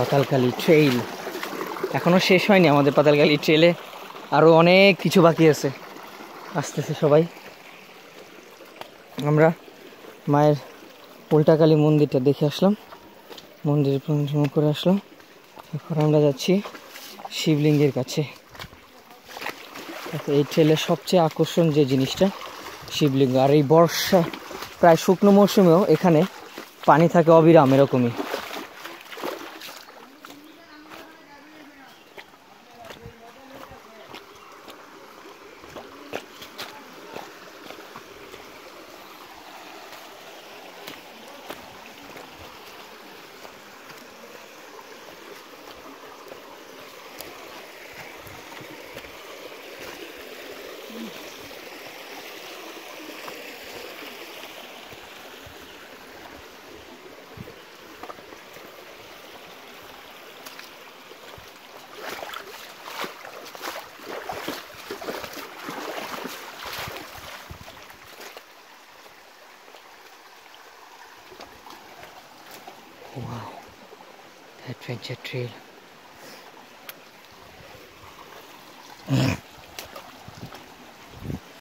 পাতালখালী trail এখনো শেষ হয়নি আমাদের পাতালখালী ট্রেলে, আরো অনেক কিছু বাকি আছে। আসতেছে সবাই। আমরা মায়ের উল্টাকালী মন্দিরটা দেখে আসলাম, মন্দিরে প্রদক্ষিণ করে আসলাম। এখন আমরা যাচ্ছি শিবলিঙ্গের কাছে। এই ট্রেলের সবচেয়ে আকর্ষণ যে জিনিসটা শিবলিঙ্গ। আর এই বর্ষা প্রায় শুকনো মৌসুমেও এখানে পানি থাকে অবিরাম এরকমই। Wow, adventure trail.